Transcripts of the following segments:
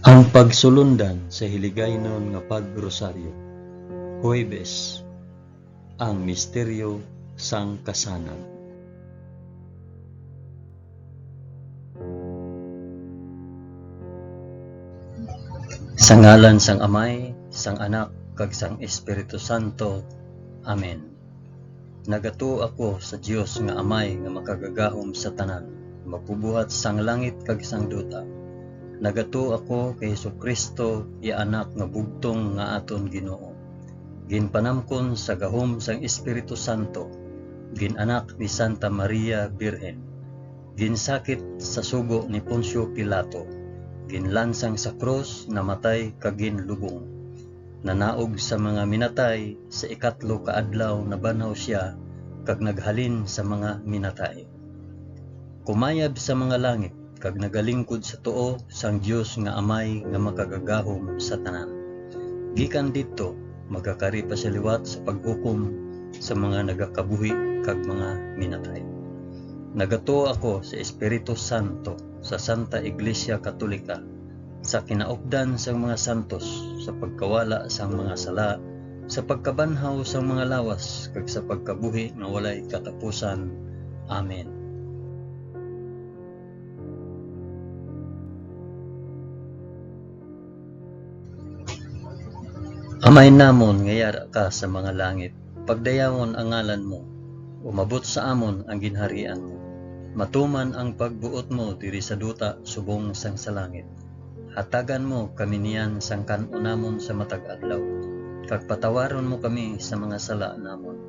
Ang pagsulundan sa hiligaynon nga pagrosaryo. Huwebes, ang misteryo sang kasanag. Sa ngalan sang Amay, sang Anak, kag sang Espiritu Santo. Amen. Nagato ako sa Dios nga Amay nga makagagahom sa tanan, mapubuhat sang langit kag sang duta. Nagato ako kay Jesucristo, ya anak nga bugtong nga aton Ginoo. Ginpanamkon sa gahom sang Espiritu Santo, ginanak ni Santa Maria Birhen. Ginsakit sa sugo ni Poncio Pilato, ginlansang sa krus, namatay kag ginlubong. Nanaog sa mga minatay, sa ikatlo ka adlaw nabanhaw siya kag naghalin sa mga minatay. Kumayab sa mga langit kag nagalingkod sa tuo sang Dios nga Amay nga makagagahom sa tanan. Gikan didto magkakari pa siya liwat sa paghukom sa mga nagakabuhi kag mga minatay. Nagato ako sa Espiritu Santo, sa Santa Iglesia Katolika, sa kinaupdan sang mga santos, sa pagkawala sang mga sala, sa pagkabanhaw sang mga lawas kag sa pagkabuhi nga walay katapusan. Amen. Amay namon nga yara ka sa mga langit, pagdayawon ang ngalan mo, umabot sa amon ang ginharian mo. Matuman ang pagbuot mo diri sa duta subong sang sa langit. Hatagan mo kami niyan sang kan-o namon sa matag adlaw, kag patawaron mo kami sa mga sala namon,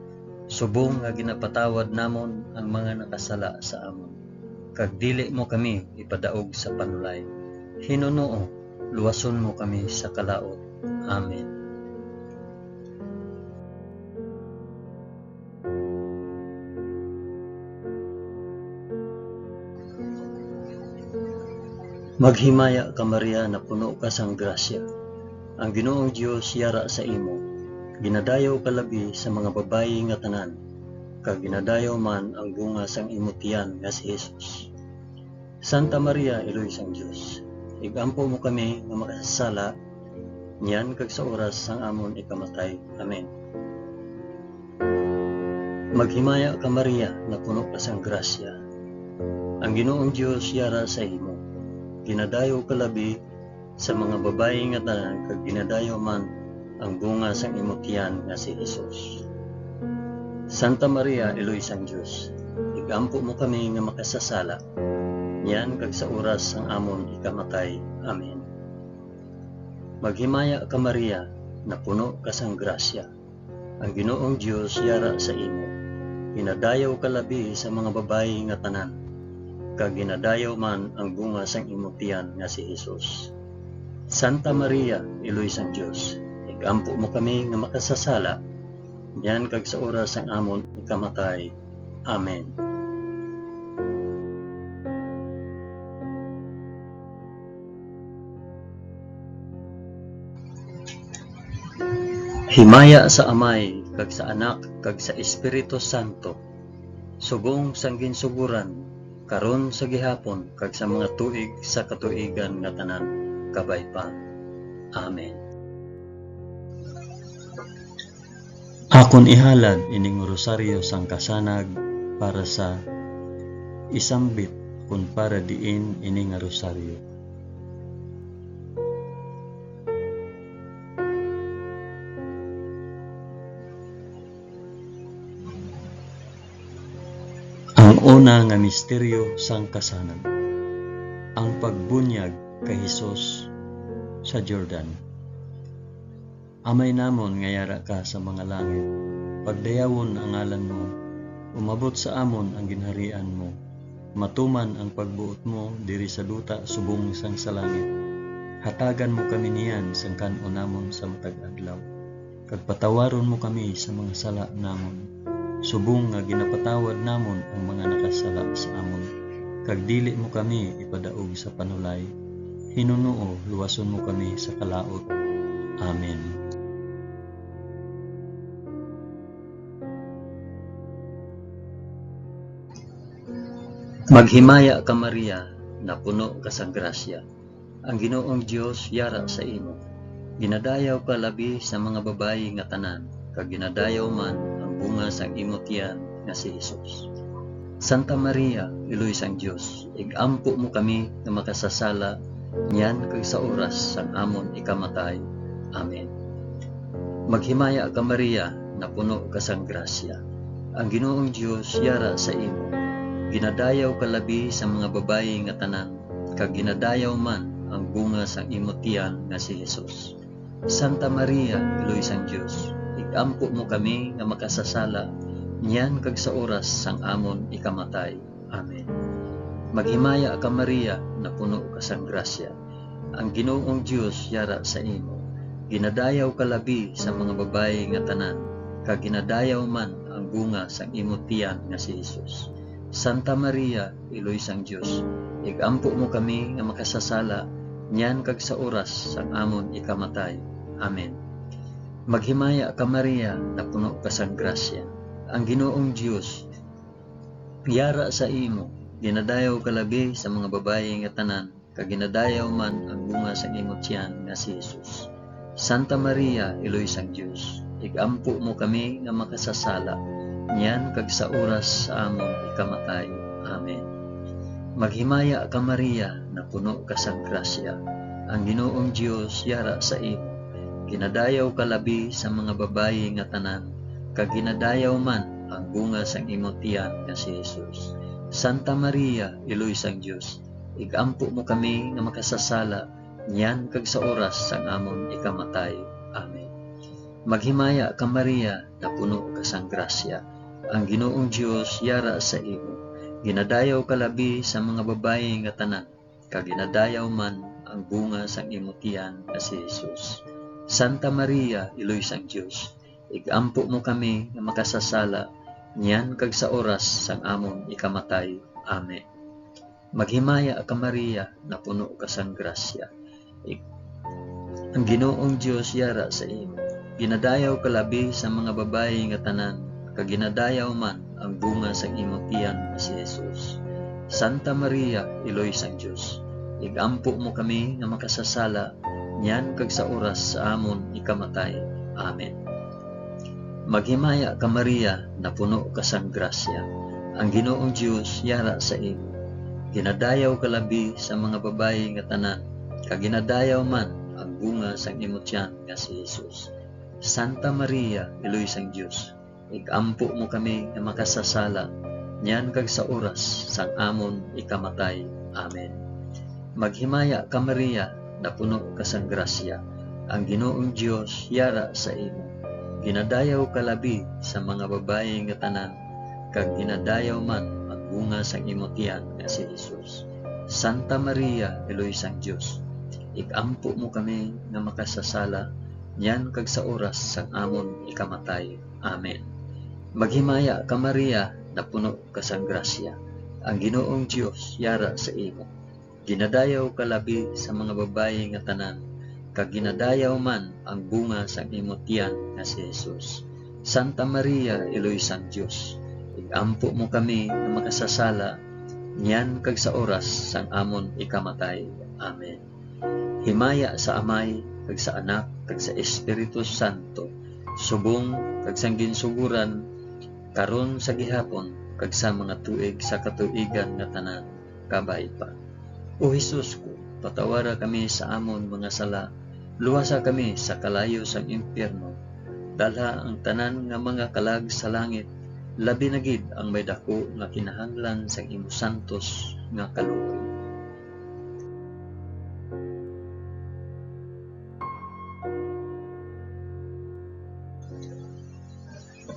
subong nga ginapatawad namon ang mga nakasala sa amon. Kag dili mo kami ipadaog sa panulay. Hinunoo, luwason mo kami sa kalaot. Amen. Maghimaya ka Maria na puno ka sang grasya. Ang Ginoong Dios yara sa imo. Ginadayaw ka labi sa mga babayi nga tanan, kag ginadayaw man ang bunga sang imo tiyan nga si Jesus. Santa Maria, Iloy sang Dios, igampo mo kami nga makasasala, niyan kag sa oras sang amon ikamatay. Amen. Maghimaya ka Maria na puno ka sang grasya. Ang Ginoong Dios yara sa imo. Ginadayaw ka labi sa mga babayi nga tanan, kag ginadayaw man ang bunga sang imo tiyan nga si Jesus. Santa Maria, Iloy sang Dios, igampo mo kami nga makasasala, niyan kag sa oras sang amon ikamatay. Amen. Maghimaya ka Maria na puno ka sang grasya. Ang Ginoong Dios yara sa imo. Ginadayaw ka labi sa mga babayi nga tanan, kag ginadayaw man ang bunga sang imo tiyan nga si Jesus. Santa Maria, Iloy sang Dios, igampo mo kami nga makasasala, niyan kag sa oras sang amon ikamatay. Amen. Himaya sa Amay, kag sa Anak, kag sa Espiritu Santo, subong sang ginsuguran, karon sa gihapon, kag sa mga tuig sa katuigan nga tanan, kabay pa. Amen. Akon ihalad ining rosaryo sang kasanag para sa isambit kun para diin ining rosaryo. Ang una nga misteryo sang kasanag, ang pagbunyag kay Hesus sa Jordan. Amay namon nga yara ka sa mga langit, pagdayawon ang ngalan mo, umabot sa amon ang ginharian mo, matuman ang pagbuot mo diri sa duta subong sang sa langit. Hatagan mo kami niyan sang kan-o namon sa matag adlaw, kag patawaron mo kami sa mga sala namon, subong nga ginapatawad namon ang mga nakasala sa amon, kag dili mo kami ipadaog sa panulay. Hinunoo, luwason mo kami sa kalaot. Amen. Maghimaya ka Maria na puno ka sa grasya. Ang Ginoong Dios yara sa imo. Ginadayaw ka labi sa mga babayi nga tanan, kag ginadayaw man ang bunga sang imo tiyan nga si Hesus. Santa Maria, Iloy sang Dios, igampo mo kami nga makasasala niyan kag sa oras sang amon ikamatay. Amen. Maghimaya ka Maria, na puno ka sang grasya. Ang Ginoong Dios yara sa imo. Ginadayaw ka labi sa mga babayi nga tanan, kag ginadayaw man ang bunga sang imo tiyan nga si Hesus. Santa Maria, Iloy sang Dios, igampo mo kami nga makasasala niyan kag sa oras sang amon ikamatay. Amen. Maghimaya ka Maria, na puno ka sang grasya. Ang Ginoong Dios yara sa imo. Ginadayaw ka labi sa mga babayi nga tanan, kag ginadayaw man ang bunga sang imo tiyan nga si Hesus. Santa Maria, Iloy sang Dios, igampo mo kami nga makasasala niyan kag sa oras sang amon ikamatay. Amen. Maghimaya ka Maria, na puno ka sang grasya. Ang Ginoong Dios yara sa imo. Ginadayaw ka labi sa mga babayi nga tanan, kag ginadayaw man ang bunga sang imo tiyan nga si Hesus. Santa Maria, Iloy sang Dios, igampo mo kami nga makasasala niyan kag sa oras sa amon ikamatay. Amen. Maghimaya ka Maria, na puno ka sang grasya. Ang Ginoong Dios yara sa imo. Ginadayaw ka labi sa mga babayi nga tanan, kag ginadayaw man ang bunga sang imo tiyan nga si Hesus. Santa Maria, Iloy sang Dios, igampo mo kami nga makasasala niyan kag sa oras sang amon ikamatay. Amen. Maghimaya ka Maria, na puno ka sang grasya. Ang Ginoong Dios yara sa imo. Ginadayaw ka labi sa mga babayi nga tanan, kag ginadayaw man ang bunga sang imo tiyan nga si Hesus. Santa Maria, Iloy sang Dios, igampo mo kami nga makasasala niyan kag sa oras sang amon ikamatay. Amen. Maghimaya ka Maria, na puno ka sang grasya. Ang Ginoong Dios yara sa imo. Ginadayaw ka labi sa mga babayi nga tanan, kag ginadayaw man ang bunga sang imo tiyan nga si Hesus. Santa Maria, Iloy sang Dios, igampo mo kami nga makasasala niyan kag sa oras sa amon ikamatay. Amen. Maghimaya ka Maria, na puno ka sang grasya. Ang Ginoong Dios yara sa imo. Ginadayaw ka labi sa mga babayi nga tanan, kag ginadayaw man ang bunga sang imo tiyan nga si Hesus. Santa Maria, Iloy sang Dios, igampo mo kami nga makasasala niyan kag sa oras sang amon ikamatay. Amen. Maghimaya ka Maria, na puno ka sang grasya. Ang Ginoong Dios yara sa imo. Ginadayaw ka labi sa mga babayi nga tanan, kag ginadayaw man ang bunga sang imo tiyan nga si Hesus. Santa Maria, Iloy sang Dios, igampo mo kami nga makasasala niyan kag sa oras sang amon ikamatay. Amen. Maghimaya ka Maria, na puno ka sang grasya. Ang Ginoong Dios yara sa imo. Ginadayaw ka labi sa mga babayi nga tanan, kag ginadayaw man ang bunga sang imo tiyan nga si Hesus. Santa Maria, Iloy sang Dios, igampo mo kami nga makasasala niyan kag sa oras sang amon ikamatay. Amen. Himaya sa Amay, kag sa Anak, kag sa Espiritu Santo, subong kag sang ginsuguran karon sa gihapon kag sa mga tuig sa katuigan nga tanan kabay pa. O Hesus ko, patawara kami sa amon mga sala, luwasa kami sa kalayo sang impyerno, dalha ang tanan nga mga kalag sa langit, labi na gid ang may dako nga kinahanglan sang imo santos nga kaluoy.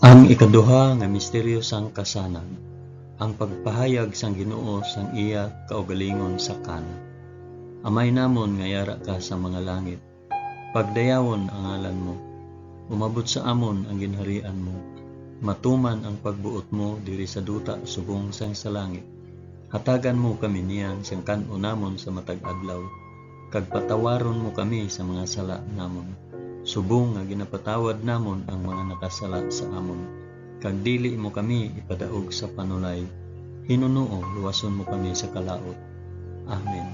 Ang ikaduha nga misteryo sang kasanan, ang pagpahayag sang Ginoo sang iya kaugalingon sa Kana. Amay namon nga yara ka sa mga langit, pagdayawon ang ngalan mo, umabot sa amon ang ginharian mo, matuman ang pagbuot mo diri sa duta subong sang sa langit. Hatagan mo kami niyan sang kan-o namon sa matag adlaw, kag patawaron mo kami sa mga sala namon, subong nga ginapatawad namon ang mga nakasala sa amon. Kag dili mo kami ipadaog sa panulay, hinunuo luwason mo kami sa kalaot. Amen.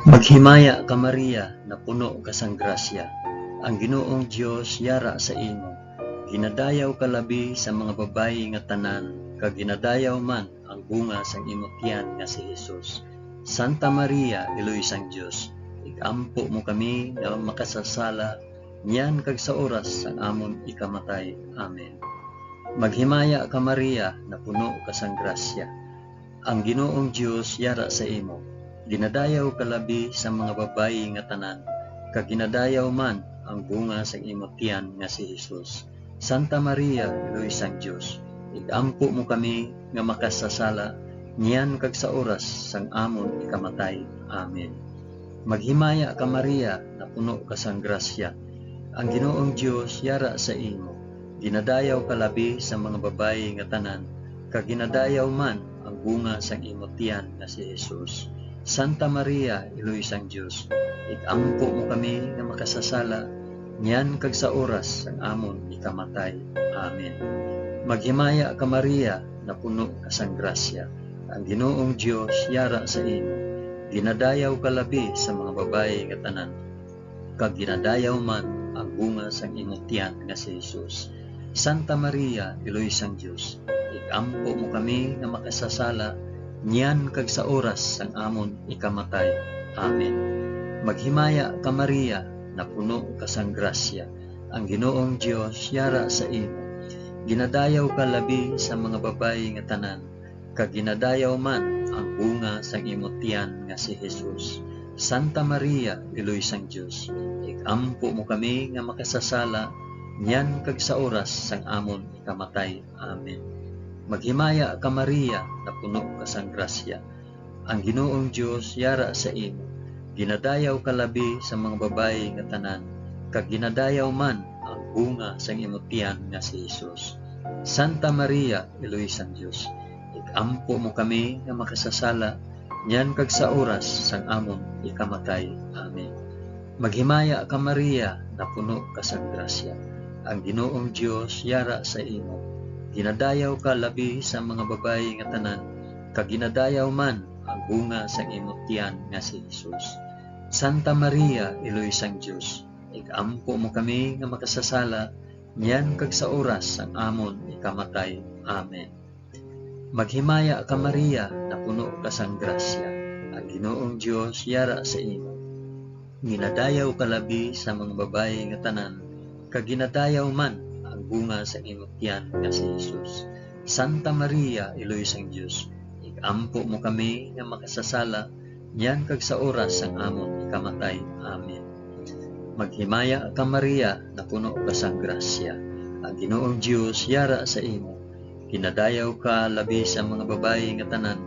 Maghimaya ka Maria, na puno ka sang grasya. Ang Ginoong Dios yara sa imo. Ginadayaw ka labi sa mga babayi nga tanan, kag ginadayaw man ang bunga sang imong tiyan nga si Jesus. Santa Maria, Iloy sang Dios, igampo mo kami nga makasasala, niyan kag sa oras sang amon ikamatay. Amen. Maghimaya ka Maria, na puno ka sang grasya. Ang Ginoong Dios yara sa imo. Ginadayaw ka labi sa mga babayi nga tanan, kag ginadayaw man ang bunga sa imong tiyan nga si Jesus. Santa Maria, Iloy sang Dios, igampo mo kami nga makasasala, niyan kag sa oras sang amon ikamatay. Amen. Maghimaya ka Maria, na puno ka sang grasya. Ang Ginoong Dios yara sa imo. Ginadayaw ka labi sa mga babayi nga tanan, kag ginadayaw man ang bunga sang imong tiyan nga si Jesus. Santa Maria, Iloy sang Dios, igampo mo kami nga makasasala, niyan kag sa oras sang amon ikamatay. Amen. Maghimaya ka Maria, na puno ka sang grasya. Ang Ginoong Dios yara sa imo. Ginadayaw ka labi sa mga babayi nga tanan, kag ginadayaw man ang bunga sang imong tiyan nga si Jesus. Santa Maria, Iloy sang Dios, igampo mo kami nga makasasala, niyan kag sa oras sang amon ikamatay. Amen. Maghimaya ka Maria, na puno ka sang grasya. Ang Ginoong Dios yara sa imo. Ginadayaw ka labi sa mga babayi nga tanan, kag ginadayaw man ang bunga sang imong tiyan nga si Jesus. Santa Maria, Iloy sang Dios, igampo mo kami nga makasasala, niyan kag sa oras sang amon ikamatay. Amen. Maghimaya ka Maria, na puno ka sang grasya. Ang Ginoong Dios yara sa imo. Ginadayaw ka labi sa mga babayi nga tanan, kag ginadayaw man ang bunga sang imong tiyan nga si Jesus. Santa Maria, Iloy sang Dios, igampo mo kami nga makasasala, niyan kag sa oras sang amon ikamatay. Amen. Maghimaya ka Maria, na puno ka sang grasya. Ang Ginoong Dios yara sa imo. Ginadayaw ka labi sa mga babayi nga tanan, kag ginadayaw man ang bunga sang imong tiyan nga si Jesus. Santa Maria, Iloy sang Dios, igampo mo kami nga makasasala, niyan kag sa oras sang amon ikamatay. Amen. Maghimaya ka Maria, na puno ka sang grasya. Ang Ginoong Dios yara sa imo. Ginadayaw ka labi sa mga babayi nga tanan, kag ginadayaw man ang bunga sa imong tiyan nga si Jesus. Santa Maria, Iloy sang Dios, igampo mo kami nga makasasala, niyan kag sa oras sang amon ikamatay. Amen. Maghimaya ka Maria, na puno ka sang grasya. Ang Ginoong Dios yara sa imo. Ginadayaw ka labi sa mga babayi nga tanan,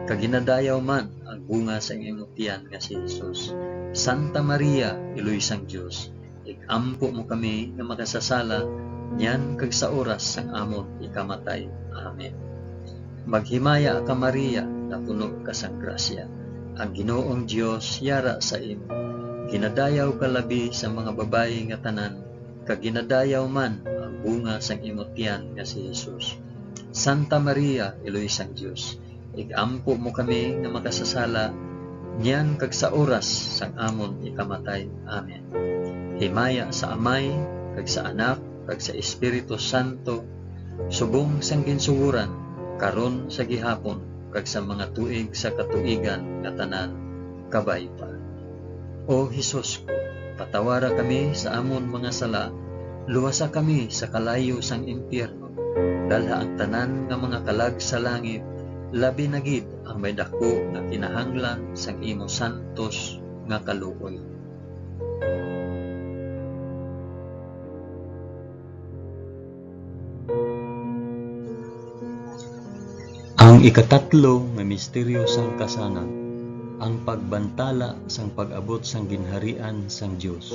kag ginadayaw man ang bunga sa imong tiyan nga si Jesus. Santa Maria, Iloy sang Dios, igampo mo kami nga makasasala, niyan kag sa oras sang amon ikamatay. Amen. Maghimaya ka Maria, na puno ka sang grasya. Ang Ginoong Dios yara sa imo. Ginadayaw ka labi sa mga babayi nga tanan, kag ginadayaw man ang bunga sang imong tiyan nga si Jesus. Santa Maria, Iloy sang Dios, igampo mo kami nga makasasala, niyan kag sa oras sang amon ikamatay. Amen. Himaya sa Amay, kag sa Anak, kag sa Espiritu Santo, subong sang ginsuguran, karon sa gihapon, kag sa mga tuig sa katuigan nga tanan, kabay pa. O Hesus ko, patawara kami sa amon mga sala, luwasa kami sa kalayo sang impyerno, dalha ang tanan nga mga kalag sa langit, labi na gid ang may dako nga kinahanglan sang imo santos nga kaluoy. Ang ikatatlo nga misteryo sang kasanan, ang pagbantala sang pag-abot sang ginharian sang Dios.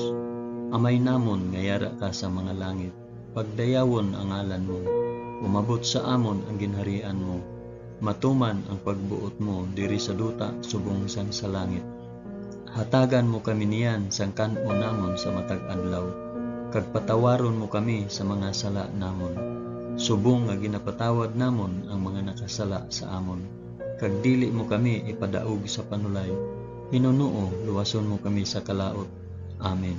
Amay namon nga yara ka sa mga langit, pagdayawon ang ngalan mo, umabot sa amon ang ginharian mo, matuman ang pagbuot mo diri sa duta subong sang sa langit. Hatagan mo kami niyan sang kan-o namon sa matag adlaw, kag patawaron mo kami sa mga sala namon. Subong nga ginapatawad namon ang mga nakasala sa amon, kag dili mo kami ipadaog sa panulay, Pinunuo, luwason mo kami sa kalaot. Amen.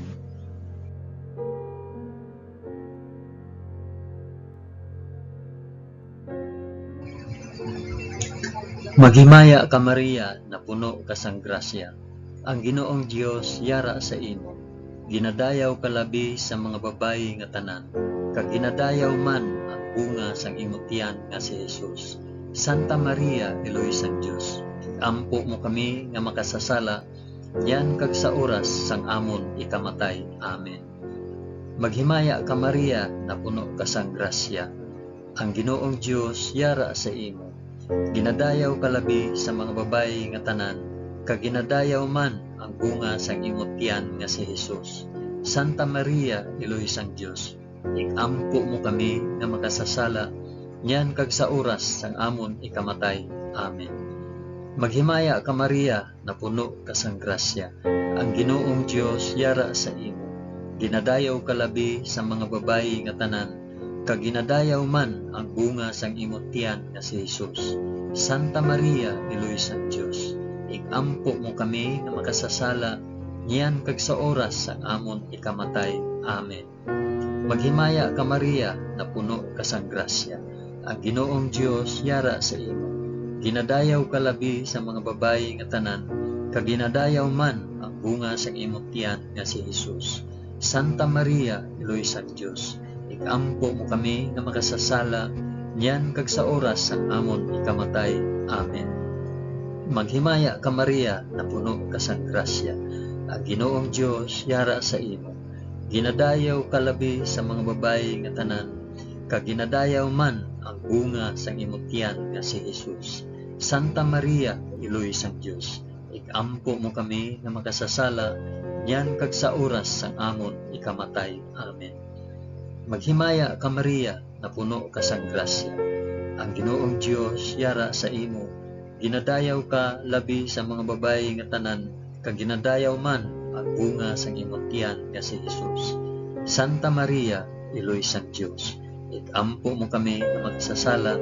Maghimaya ka Maria, na puno ka sang grasya. Ang Ginoong Dios yara sa imo. Ginadayaw ka labi sa mga babayi nga tanan, kag ginadayaw man ang bunga sang imong tiyan nga si Jesus. Santa Maria, Eloy sang Dios, ampo mo kami nga makasasala, yan kag sa oras sang amon ikamatay. Amen. Maghimaya ka Maria, na puno ka sang grasya. Ang Ginoong Dios yara sa imo. Ginadayaw ka labi sa mga babayi nga tanan, kag ginadayaw man ang bunga sang imong tiyan nga si Jesus. Santa Maria, Eloy sang Dios, ikampo mo kami nga makasasala, yan kag sa oras sang amon ikamatay. Amen. Maghimaya ka Maria, na puno ka sang grasya. Ang Ginoong Dios yara sa imo. Ginadayaw ka labi sa mga babayi nga tanan, kag ginadayaw man ang bunga sang imong tiyan nga si Jesus. Santa Maria, Eloy sang Dios, ikampo mo kami nga makasasala, niyan kag sa oras sang amon ikamatay. Amen. Maghimaya ka Maria, na puno ka sang grasya. Ang Ginoong Dios yara sa imo. Ginadayaw ka labi sa mga babayi nga tanan, kag ginadayaw man ang bunga sang imong tiyan nga si Jesus. Santa Maria, Eloy sang Dios, ikampo mo kami nga makasasala, niyan kag sa oras sang amon ikamatay. Amen. Maghimaya ka Maria, na puno ka sang grasya. Ang Ginoong Dios yara sa imo. Ginadayaw ka labi sa mga babayi nga tanan, kag ginadayaw man ang bunga sang imong tiyan nga si Jesus. Santa Maria, Eloy sang Dios, ikampo mo kami nga makasasala, niyan kag sa oras sang amon ikamatay. Amen. Maghimaya ka Maria, na puno ka sang grasya. Ang Ginoong Dios yara sa imo. Ginadayaw ka labi sa mga babayi nga tanan, kag ginadayaw man ang bunga sang imong tiyan nga si Jesus. Santa Maria, Eloy sang Dios, ikampo mo kami nga magsasala,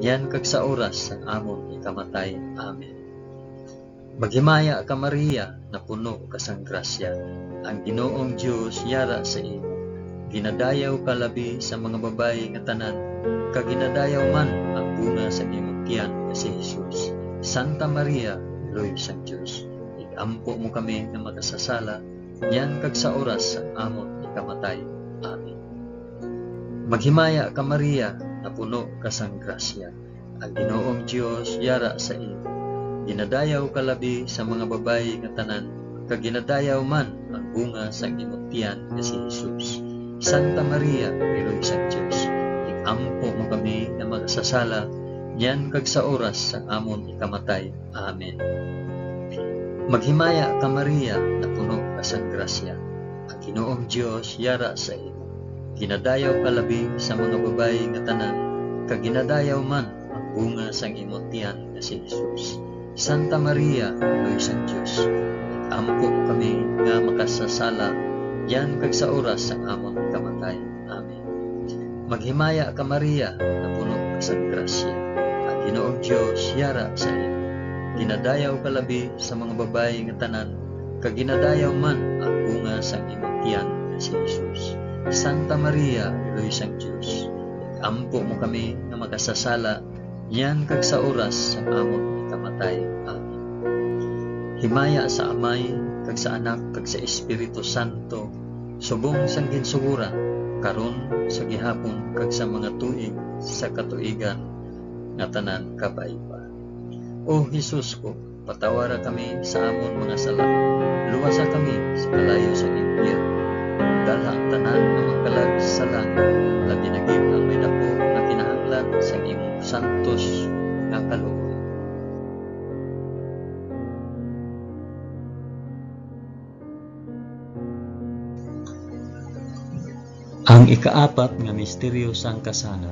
yan kag sa oras sang amon ikamatay. Amen. Maghimaya ka Maria, na puno ka sang grasya. Ang Ginoong Dios yara sa imo. Ginadayaw ka labi sa mga babayi nga tanan, kag ginadayaw man ang bunga sang imong tiyan nga si Jesus. Santa Maria, Eloy sang Dios, ikampo mo kami nga makasasala, yan kag sa oras sang amon ikamatay. Amen. Maghimaya ka Maria, na puno ka sang grasya. Ang Ginoong Dios yara sa imo. Ginadayaw ka labi sa mga babayi nga tanan, kag ginadayaw man ang bunga sang imong tiyan nga si Jesus. Santa Maria, Eloy sang Dios, ikampo mo kami nga magsasala, niyan kag sa oras sang amon ikamatay. Amen. Maghimaya ka Maria, na puno ka sang grasya. Ang Ginoong Dios yara sa imo. Ginadayaw ka labi sa mga babayi nga tanan, kag ginadayaw man ang bunga sang imong tiyan nga si Jesus. Santa Maria, Eloy sang Dios, ikampo mo kami nga makasasala, yan kag sa oras sang amon ikamatay. Amen. Maghimaya ka Maria, na puno ka sang grasya. Ang Ginoong Dios yara sa imo. Ginadayaw ka labi sa mga babayi nga tanan, kag ginadayaw man ang bunga sang imong tiyan nga si Jesus. Santa Maria, Eloy sang Dios, ikampo mo kami nga makasasala, yan kag sa oras sang amon ikamatay. Amen. Himaya sa Amay, kag sa Anak, kag sa Espiritu Santo, subong sang ginsugura, karon sa gihapon, kag sa mga tuig sa katuigan nga tanan kabay-pa. O Jesus ko, patawara kami sa amon mga sala, luwasa kami sa kalayo sa impyerno, dalha ang tanan nga magkalag sa langit, labi na gid ang may dako nga kinahanglan sa imong santos nga kaluoy. Ang ikaapat nga misteryo sang kasana,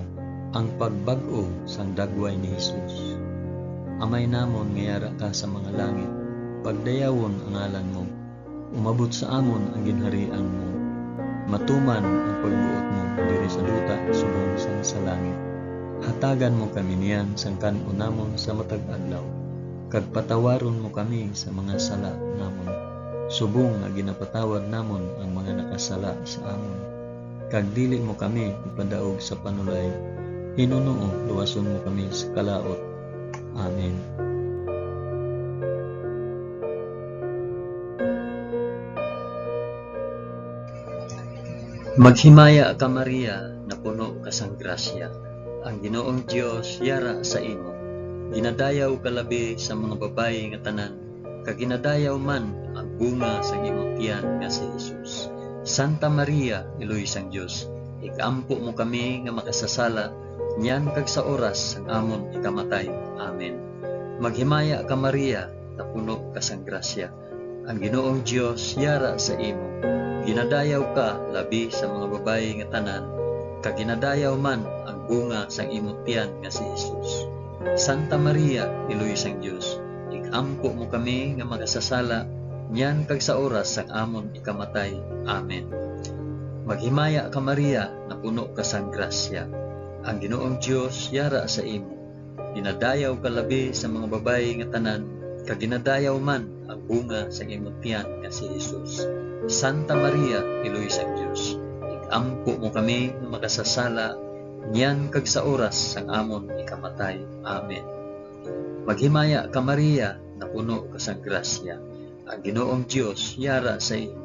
ang pagbag-o sang dagway ni Jesus. Amay namon nga yara ka sa mga langit, pagdayawon ang ngalan mo, umabot sa amon ang ginharian mo, matuman ang pagbuot mo diri sa duta subong sang sa langit. Hatagan mo kami niyan sang kan-o namon sa matag adlaw, kag patawaron mo kami sa mga sala namon, subong nga ginapatawad namon ang mga nakasala sa amon. Kag dili mo kami ipadaog sa panulay, Hinunoo luwason mo kami sa kalaot. Amen. Maghimaya ka Maria, na puno ka sang grasya. Ang Ginoong Dios yara sa imo. Ginadayaw ka labi sa mga babayi nga tanan, kag ginadayaw man ang bunga sa imong tiyan nga si Jesus. Santa Maria, Iloy sang Dios, ikampo mo kami nga makasasala, niyan kag sa oras sang amon ikamatay. Amen. Maghimaya ka Maria, na puno ka sang grasya. Ang Ginoong Dios yara sa imo. Ginadayaw ka labi sa mga babayi nga tanan, kag ginadayaw man ang bunga sang imong tiyan nga si Jesus. Santa Maria, Iloy sang Dios, ikampo mo kami nga makasasala, niyan kag sa oras sang amon ikamatay. Amen. Maghimaya ka Maria, na puno ka sang grasya. Ang Ginoong Dios yara sa imo. Ginadayaw ka labi sa mga babayi nga tanan, kag ginadayaw man ang bunga sang imong tiyan nga si Jesus. Santa Maria, Iloy sang Dios, ikampo mo kami nga makasasala, niyan kag sa oras sang amon ikamatay. Amen. Maghimaya ka Maria, na puno ka sang grasya. Ang Ginoong Dios yara sa imo.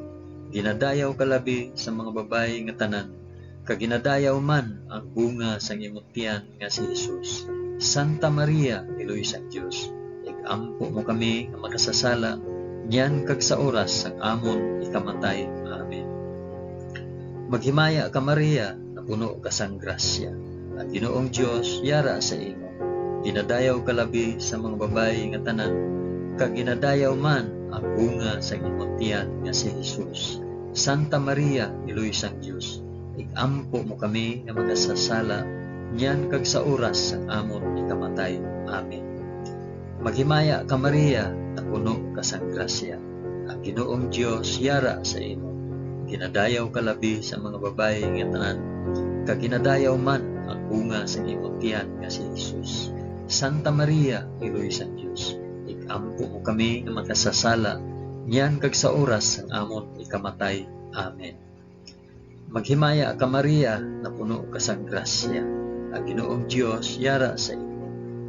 Ginadayaw ka labi sa mga babayi nga tanan, kag ginadayaw man ang bunga sang imong tiyan nga si Jesus. Santa Maria, Iloy sang Dios, ikampo mo kami nga makasasala, niyan kag sa oras sang amon ikamatay. Amen. Maghimaya ka Maria, na puno ka sang grasya. Ang Ginoong Dios yara sa imo. Ginadayaw ka labi sa mga babayi nga tanan, kag ginadayaw man ang bunga sa imong tiyan nga si Jesus. Santa Maria, Iloy sang Dios, ikampo mo kami nga makasasala, niyan kag sa oras sang amon ikamatay. Amen. Maghimaya ka Maria, na puno ka sang grasya. Ang Ginoong Dios yara sa imo. Ginadayaw ka labi sa mga babayi nga tanan, kag ginadayaw man ang bunga sa imong tiyan nga si Jesus. Santa Maria, Iloy sang Dios, ikampo mo kami nga makasasala, niyan kag sa oras sang amon ikamatay. Amen. Maghimaya ka Maria, na puno ka sang grasya. Ang Ginoong Dios yara sa imo.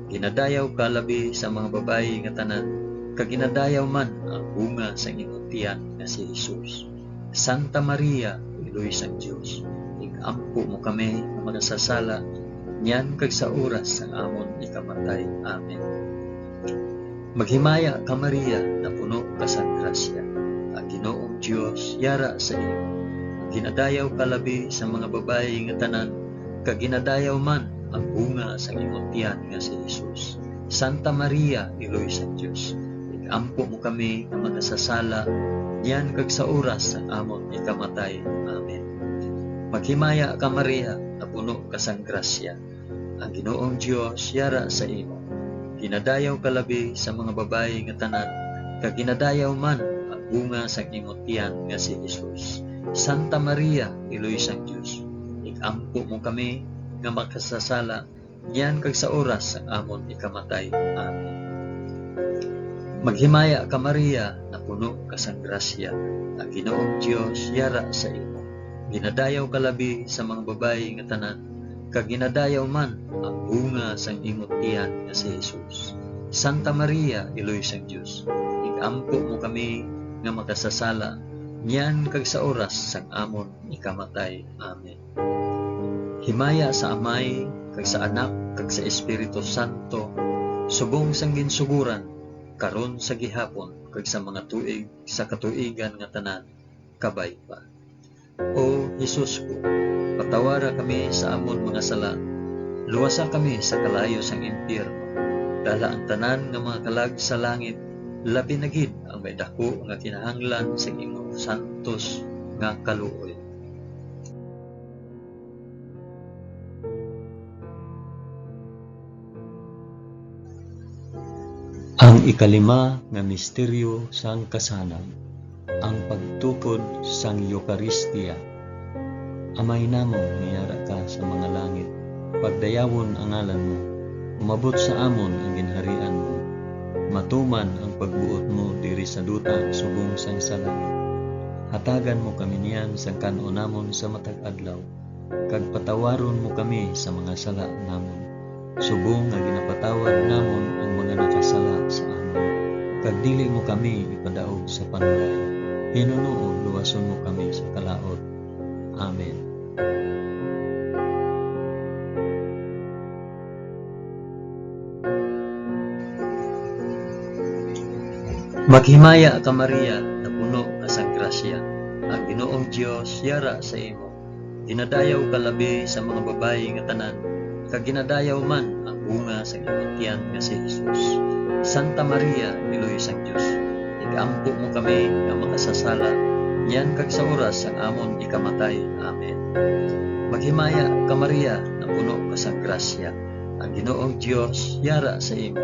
Ginadayaw ka labi sa mga babayi nga tanan, kag ginadayaw man ang bunga sa imong tiyan nga si Jesus. Santa Maria, Iloy sang Dios, ikampo mo kami nga makasasala, niyan kag sa oras sang amon ikamatay. Amen. Maghimaya ka Maria, na puno ka sang grasya. Ang Ginoong Dios yara sa imo. Ginadayaw ka labi sa mga babayi nga tanan, kag ginadayaw man ang bunga sa imong tiyan nga si Jesus. Santa Maria, Iloy sang Dios, ikampo mo kami nga makasasala, niyan kag sa oras sang amon ikamatay. Amen. Maghimaya ka Maria, na puno ka sang grasya. Ang Ginoong Dios yara sa imo. Ginadayaw ka labi sa mga babayi nga tanan, kag ginadayaw man ang bunga sang imong tiyan nga si Jesus. Santa Maria, Iloy sang Dios, ikampo mo kami nga makasasala, niyan kag sa oras sang amon ikamatay. Amen. Maghimaya ka Maria, na puno ka sang grasya. Ang Ginoong Dios yara sa imo. Ginadayaw ka labi sa mga babayi nga tanan, kag ginadayaw man ang bunga sang imong tiyan nga si Jesus. Santa Maria, Iloy sang Dios, ikampo mo kami nga makasasala, niyan kag sa oras sang amon ikamatay. Amen. Himaya sa Amay, kag sa Anak, kag sa Espiritu Santo, subong sang ginsuguran, karon sa gihapon, kag sa mga tuig sa katuigan nga tanan, kabay pa. O Jesus ko, patawara kami sa amon mga sala, luwasa kami sa kalayo sang impyerno, dala ang tanan nga mga kalag sa langit, labi na gid ang may dako nga kinahanglan sa imong santos nga kaluoy. Ang ikalima nga misteryo sang kasanan, ang pagtukod sang Eucharistia. Amay namo, niyara ka sa mga langit, pagdayawon ang ngalan mo, umabot sa amon ang ginharian mo, matuman ang pagbuot mo diri sa duta subong sang salangit. Hatagan mo kami niyan sang kanon namon sa matag adlaw, kag patawaron mo kami sa mga sala namon, subong nga ginapatawad namon ang mga nakasala sa amon. Kag dili mo kami ipadaog sa panulay, hinuno luwason mo kami sa kalaot. Amen. Maghimaya ka Maria, na puno ka sang grasya. Ang Ginoong Dios yara sa imo. Ginadayaw ka labi sa mga babayi nga tanan, kag ginadayaw man ang bunga sa imong tiyan nga si Jesus. Santa Maria, Niloy sang Dios, igampo mo kami nga makasasala, niyan kag sa oras ang amon ikamatay. Amen. Maghimaya ka Maria, na puno ka sang grasya. Ang Ginoong Dios yara sa imo.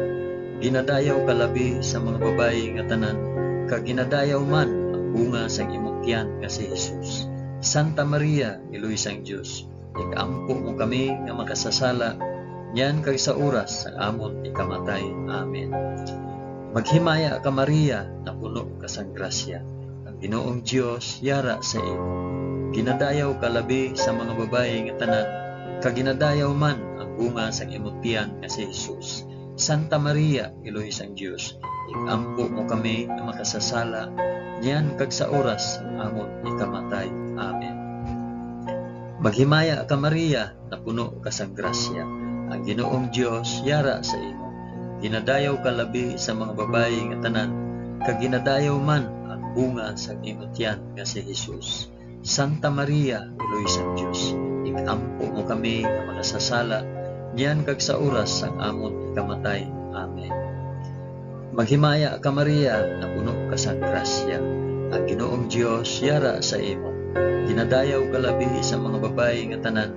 Ginadayaw ka labi sa mga babayi nga tanan, kag ginadayaw man ang bunga sa imong tiyan nga si Jesus. Santa Maria, Niloy sang Dios, igampo mo kami nga makasasala, niyan kag sa oras ang amon ikamatay. Amen. Maghimaya ka Maria, na puno ka sang grasya. Ang Ginoong Dios yara sa imo. Ginadayaw ka labi sa mga babayi nga tanan, kag ginadayaw man ang bunga sa imong tiyan nga si Jesus. Santa Maria, Niloy sang Dios, igampo mo kami nga makasasala, niyan kag sa oras ang amon ikamatay. Amen. Maghimaya ka Maria, na puno ka sang grasya. Ang Ginoong Dios yara sa imo. Ginadayaw ka labi sa mga babayi nga tanan, kag ginadayaw man ang bunga sa imong tiyan nga si Jesus. Santa Maria, Niloy sang Dios, igampo mo kami nga makasasala, niyan kag sa oras ang amon ikamatay. Amen. Maghimaya ka Maria, na puno ka sang grasya. Ang Ginoong Dios yara sa imo. Ginadayaw ka labi sa mga babayi nga tanan,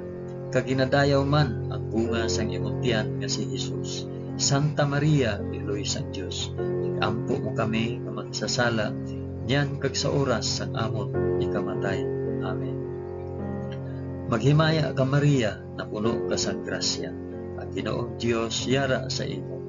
kag ginadayaw man ang bunga sang imong tiyan nga si Jesus. Santa Maria, Niloy sang Dios, igampo mo kami nga makasasala, niyan kag sa oras ang amon ikamatay. Amen. Maghimaya ka Maria, na puno ka sang grasya. Ang Ginoong Dios yara sa imo.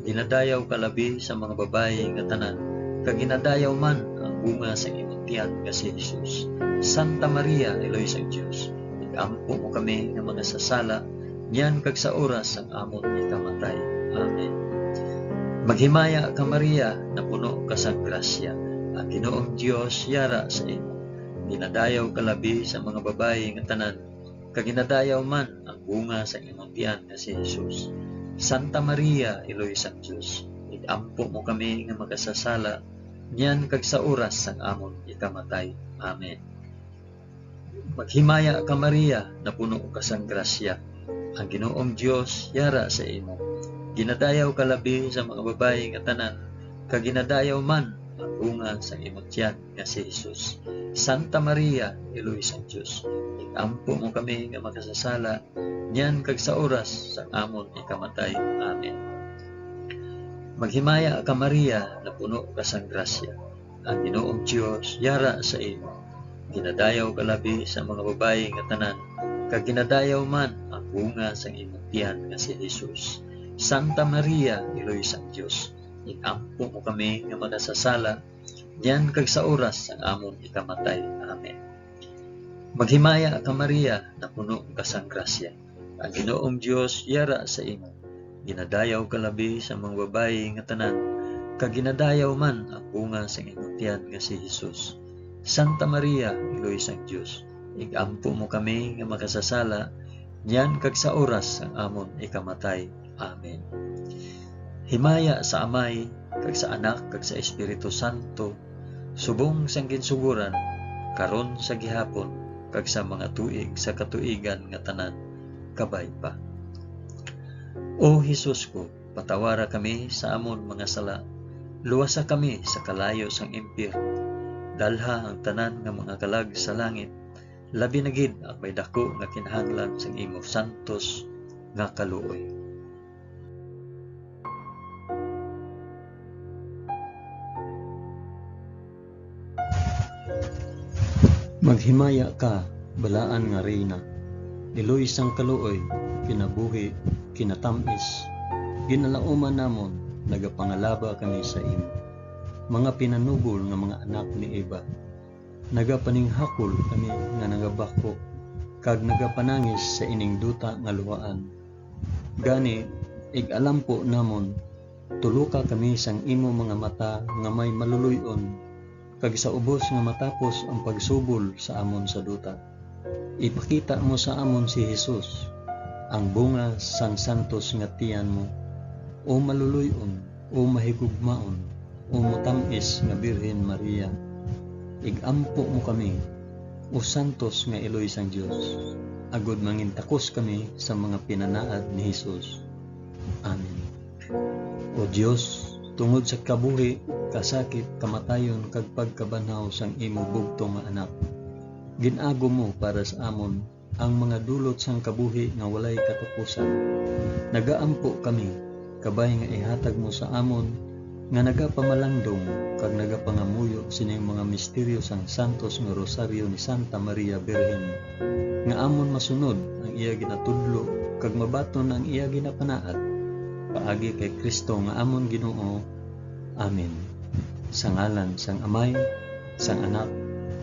Ginadayaw ka labi sa mga babayi nga tanan, kag ginadayaw man ang bunga sa imong tiyan nga si Jesus. Santa Maria, Niloy sang Dios, igampo mo kami nga makasasala, niyan kag sa oras ang amon ikamatay. Amen. Maghimaya ka Maria, na puno ka sang grasya. Ang Ginoong Dios yara sa imo. Ginadayaw ka labi sa mga babayi nga tanan, kag ginadayaw man ang bunga sa imong tiyan nga si Jesus. Santa Maria, Niloy sang Dios, igampo mo kami nga makasasala, niyan kag sa oras ang amon ikamatay. Amen. Maghimaya ka Maria, na puno ka sang grasya. Ang Ginoong Dios yara sa imo. Ginadayaw ka labi sa mga babayi nga tanan, kag ginadayaw man ang bunga sa imong tiyan nga si Jesus. Santa Maria, Niloy sang Dios, igampo mo kami nga makasasala, niyan kag sa oras sa amon ikamatay. Amen. Maghimaya ka Maria, na puno ka sang grasya. Ang Ginoong Dios yara sa imo. Ginadayaw ka labi sa mga babayi nga tanan, kag ginadayaw man ang bunga sa imong tiyan nga si Jesus. Santa Maria, Niloy sang Dios, igampo mo kami nga makasasala, niyan kag sa oras ang amon ikamatay. Amen. Maghimaya ka Maria, na puno ka sang grasya. Ang Ginoong Dios yara sa imo. Ginadayaw ka labi sa mga babayi nga tanan, kag ginadayaw man ang bunga sa imong tiyan nga si Jesus. Santa Maria, Niloy sang Dios, igampo mo kami nga makasasala, niyan kag sa oras ang amon ikamatay. Amen. Himaya sa Amay, kag sa Anak, kag sa Espiritu Santo, subong sang ginsuguran, karon sa gihapon, kag sa mga tuig sa katuigan nga tanan, kabay pa. O Jesus ko, patawara kami sa amon mga sala, luwasa kami sa kalayo sang impyerno, dalha ang tanan nga mga kalag sa langit, labi na gid ang may dako nga kinahanglan sang imo santos nga kaluoy. Maghimaya ka, balaan nga reyna. Niloy sang kaluoy, kinabuhi, kinatamis. Ginalauman namon, nagapangalaba kami sa imo. Mga pinanubol nga mga anak ni Eva, nagapaninghakol kami nga nagabako, kag nagapanangis sa ining duta nga luhaan. Gani, ig-alampo namon, tuluka kami sang imo mga mata nga may maluluyon, kag sa ubos nga matapos ang pagsubol sa amon sa duta. Ipakita mo sa amon si Jesus, ang bunga sang santos nga tiyan mo, o maluluyon, o mahigugmaon, o matamis nga Birhen Maria. Igampo mo kami, o santos nga Eloy sang Dios, agod mangintakos kami sa mga pinanaad ni Jesus. Amen. O Dios, tungod sa kabuhi, kasakit, kamatayon, kag pagkabanhaw sang imo bugtong nga anak, ginago mo para sa amon ang mga dulot sang kabuhi nga walay katapusan. Nagaampo kami, kabay nga ihatag mo sa amon nga nagapamalandong kag nagapangamuyo sining mga misteryo sang santos nga rosaryo ni Santa Maria Birhen, nga amon masunod ang iya ginatudlo kag mabaton ang iya ginapanaad, paagi kay Kristo nga amon Ginoo. Amen. Sa ngalan sang Amay, sang Anak,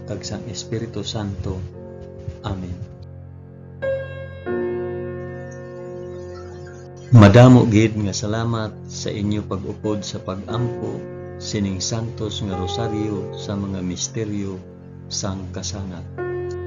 kag sang Espiritu Santo. Amen. Madamo gid nga salamat sa inyo pag-upod sa pag-ampo sining santos nga rosaryo sa mga misteryo sang kasangat.